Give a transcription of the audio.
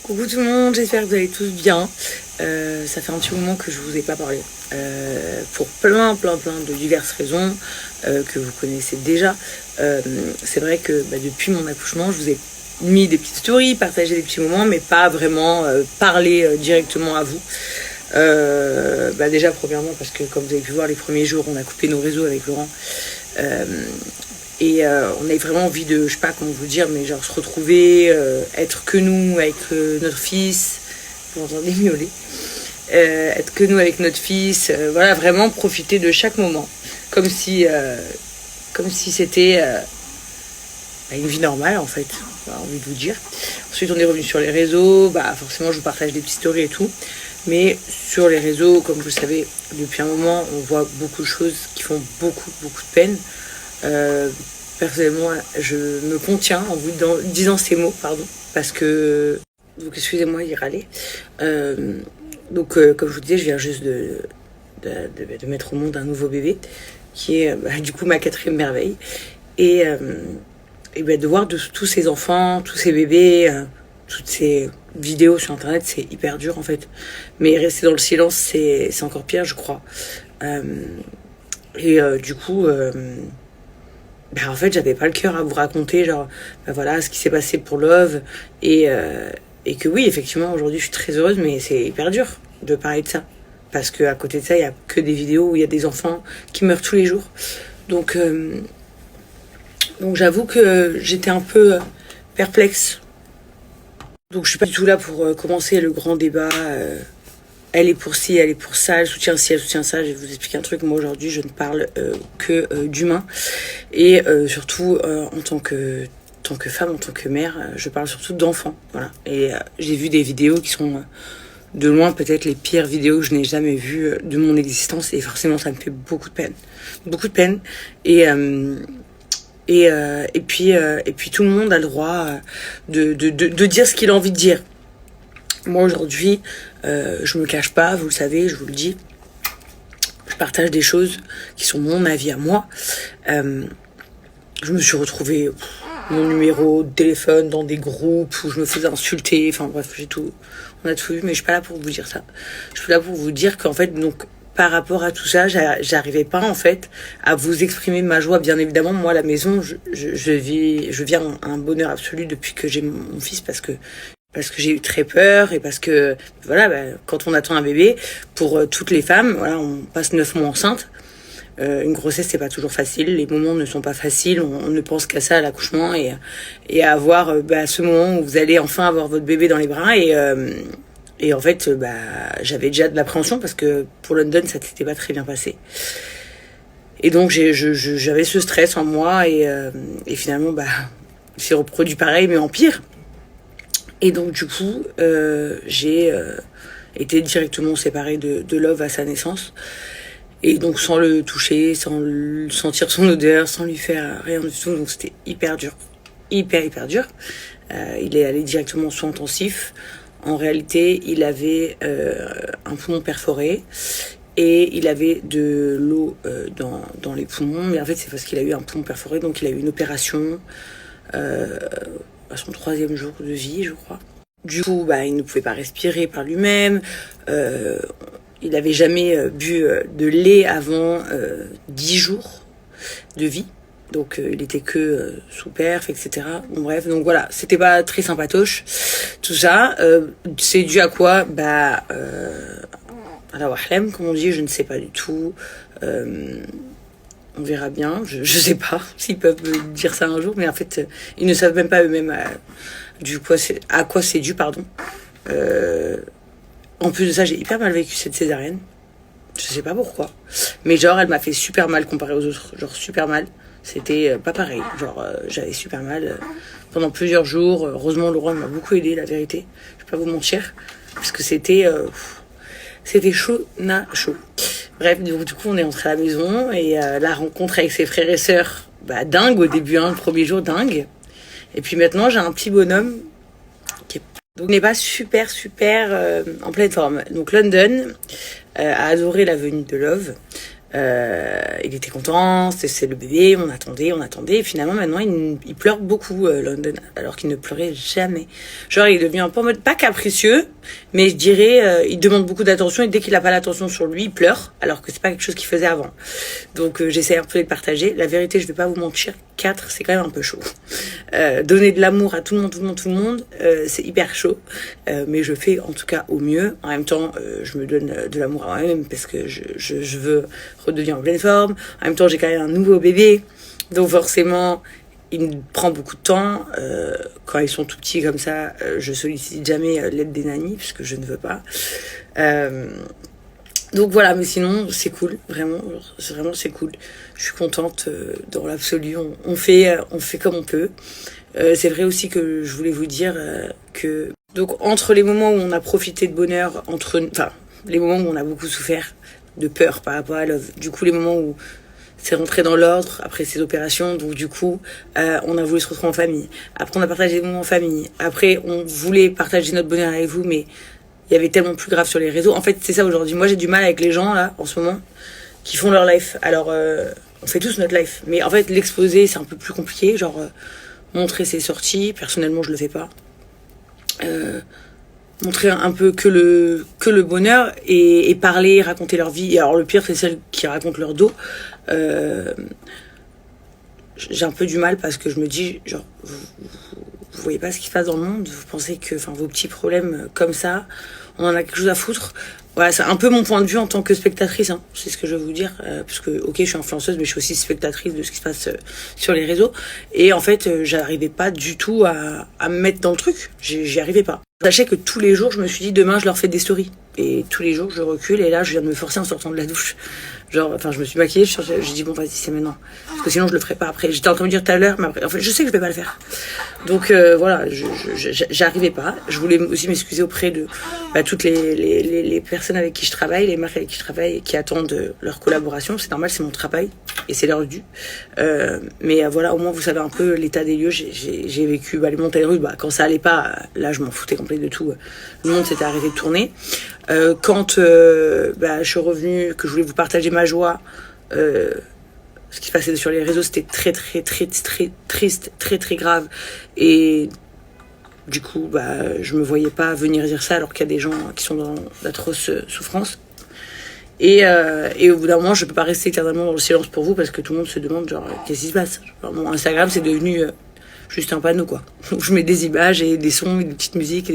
Coucou tout le monde, j'espère que vous allez tous bien. Ça fait un petit moment que je vous ai pas parlé. Pour plein de diverses raisons que vous connaissez déjà. C'est vrai que depuis mon accouchement, je vous ai mis des petites stories, partagé des petits moments, mais pas vraiment parlé directement à vous. Déjà premièrement parce que comme vous avez pu voir les premiers jours, on a coupé nos réseaux avec Laurent. On a vraiment envie de, je sais pas comment vous dire, mais genre se retrouver, être que nous avec notre fils, vous entendez miauler, être que nous avec notre fils, voilà, vraiment profiter de chaque moment, comme si c'était une vie normale en fait, j'ai envie de vous dire. Ensuite on est revenu sur les réseaux, forcément je vous partage des petites stories et tout, mais sur les réseaux, comme vous le savez, depuis un moment, on voit beaucoup de choses qui font beaucoup de peine. Personnellement, je me contiens en vous disant ces mots, pardon, parce que, donc excusez-moi, il râlait. Comme je vous disais, je viens juste de mettre au monde un nouveau bébé, qui est du coup ma 4e merveille, et de voir tous ces enfants, tous ces bébés, toutes ces vidéos sur internet, c'est hyper dur en fait. Mais rester dans le silence, c'est encore pire, je crois. En fait, j'avais pas le cœur à vous raconter, genre, voilà, ce qui s'est passé pour Love. Et que oui, effectivement, aujourd'hui, je suis très heureuse, mais c'est hyper dur de parler de ça. Parce qu'à côté de ça, il y a que des vidéos où il y a des enfants qui meurent tous les jours. Donc j'avoue que j'étais un peu perplexe. Donc je suis pas du tout là pour commencer le grand débat. Elle est pour ci, elle est pour ça, elle soutient ci, elle soutient ça. Je vais vous expliquer un truc. Moi aujourd'hui, je ne parle que d'humain. Et surtout en tant que femme, en tant que mère, je parle surtout d'enfants. Voilà. Et j'ai vu des vidéos qui sont de loin peut-être les pires vidéos que je n'ai jamais vues de mon existence. Et forcément, ça me fait beaucoup de peine. Beaucoup de peine. Et puis tout le monde a le droit de dire ce qu'il a envie de dire. Moi aujourd'hui, je me cache pas, vous le savez, je vous le dis. Je partage des choses qui sont mon avis à moi. Je me suis retrouvée mon numéro de téléphone dans des groupes où je me faisais insulter. Enfin bref, on a tout vu, mais je suis pas là pour vous dire ça. Je suis là pour vous dire qu'en fait, donc, par rapport à tout ça, j'arrivais pas en fait à vous exprimer ma joie. Bien évidemment, moi à la maison, je vis un bonheur absolu depuis que j'ai mon fils parce que j'ai eu très peur et parce que voilà, quand on attend un bébé, pour toutes les femmes, voilà, on passe 9 mois enceinte. Une grossesse, c'est pas toujours facile, les moments ne sont pas faciles, on ne pense qu'à ça à l'accouchement et à avoir ce moment où vous allez enfin avoir votre bébé dans les bras et en fait j'avais déjà de l'appréhension parce que pour London ça s'était pas très bien passé. Et donc j'avais ce stress en moi et finalement il s'est reproduit pareil mais en pire. Et donc du coup j'ai été directement séparée de Love à sa naissance. Et donc sans le toucher, sans sentir son odeur, sans lui faire rien du tout. Donc c'était hyper dur. Hyper dur. Il est allé directement en soins intensifs. En réalité, il avait un poumon perforé. Et il avait de l'eau dans les poumons. Mais en fait, c'est parce qu'il a eu un poumon perforé. Donc il a eu une opération à son 3e jour de vie, je crois. Du coup, il ne pouvait pas respirer par lui-même. Il n'avait jamais bu de lait avant 10 jours de vie. Donc il était que sous perf, etc. Bon bref, donc voilà, c'était pas très sympatoche. Tout ça, c'est dû à quoi à la wahlem, comme on dit, je ne sais pas du tout. On verra bien, je sais pas s'ils peuvent dire ça un jour, mais en fait, ils ne savent même pas eux-mêmes à quoi c'est dû, pardon. En plus de ça, j'ai hyper mal vécu cette césarienne. Je sais pas pourquoi. Mais genre, elle m'a fait super mal comparé aux autres. Genre, super mal. C'était pas pareil. Genre, j'avais super mal pendant plusieurs jours. Heureusement, Laurent m'a beaucoup aidé, la vérité. Je vais pas vous mentir. Parce que c'était chaud. Bref, du coup, on est entré à la maison. Et la rencontre avec ses frères et sœurs, dingue au début, le premier jour, dingue. Et puis maintenant, j'ai un petit bonhomme qui est... Donc, on n'est pas super en pleine forme. Donc, London a adoré la venue de Love. Il était content, c'est le bébé, on attendait, et finalement maintenant il pleure beaucoup, London, alors qu'il ne pleurait jamais. Genre il est devenu un peu en mode, pas capricieux, mais je dirais, il demande beaucoup d'attention, et dès qu'il n'a pas l'attention sur lui, il pleure, alors que c'est pas quelque chose qu'il faisait avant. Donc j'essaie un peu de le partager. La vérité, je vais pas vous mentir, 4, c'est quand même un peu chaud. Donner de l'amour à tout le monde, c'est hyper chaud, mais je fais en tout cas au mieux. En même temps, je me donne de l'amour à moi-même, parce que je veux redevenir en pleine forme. En même temps, j'ai quand même un nouveau bébé, donc forcément il me prend beaucoup de temps. Quand ils sont tout petits comme ça, je sollicite jamais l'aide des nannies, puisque je ne veux pas. Donc voilà, mais sinon c'est cool, vraiment c'est cool. Je suis contente dans l'absolu. On fait comme on peut. C'est vrai aussi que je voulais vous dire que donc entre les moments où on a profité de bonheur, les moments où on a beaucoup souffert de peur par rapport à Love, du coup les moments où c'est rentré dans l'ordre après ces opérations, donc du coup on a voulu se retrouver en famille. Après on a partagé des moments en famille. Après on voulait partager notre bonheur avec vous, mais il y avait tellement plus grave sur les réseaux. En fait, c'est ça aujourd'hui. Moi, j'ai du mal avec les gens, là, en ce moment, qui font leur life. Alors, on fait tous notre life. Mais en fait, l'exposer, c'est un peu plus compliqué. Genre, montrer ses sorties. Personnellement, je le fais pas. Montrer un peu que le bonheur et parler, raconter leur vie. Et alors, le pire, c'est celles qui racontent leur dos. J'ai un peu du mal parce que je me dis, genre, vous voyez pas ce qui se passe dans le monde, vous pensez que vos petits problèmes comme ça, on en a quelque chose à foutre. Voilà, c'est un peu mon point de vue en tant que spectatrice, hein, c'est ce que je veux vous dire, parce que ok, je suis influenceuse, mais je suis aussi spectatrice de ce qui se passe sur les réseaux. Et en fait, j'arrivais pas du tout à me mettre dans le truc, j'y arrivais pas. Sachez que tous les jours, je me suis dit, demain, je leur fais des stories. Et tous les jours, je recule, et là, je viens de me forcer en sortant de la douche. Genre, je me suis maquillée, j'ai dit, bon, vas-y, c'est maintenant. Parce que sinon, je le ferai pas après. J'étais en train de me dire tout à l'heure, mais après, en fait, je sais que je vais pas le faire. Donc, voilà, j'arrivais pas. Je voulais aussi m'excuser auprès de toutes les personnes avec qui je travaille, les marques avec qui je travaille, et qui attendent leur collaboration. C'est normal, c'est mon travail, et c'est leur dû. Mais voilà, au moins, vous savez un peu l'état des lieux. J'ai vécu les montagnes russes. Quand ça allait pas, là, je m'en foutais complètement de tout. Le monde s'était arrêté de tourner. Quand je suis revenue, que je voulais vous partager ma joie, ce qui se passait sur les réseaux, c'était très triste, très grave. Et du coup, je me voyais pas venir dire ça alors qu'il y a des gens qui sont dans d'atroces souffrances. Et au bout d'un moment, je peux pas rester éternellement dans le silence pour vous, parce que tout le monde se demande genre qu'est-ce qui se passe. Genre, mon Instagram, c'est devenu juste un panneau, quoi. Où je mets des images et des sons et des petites musiques.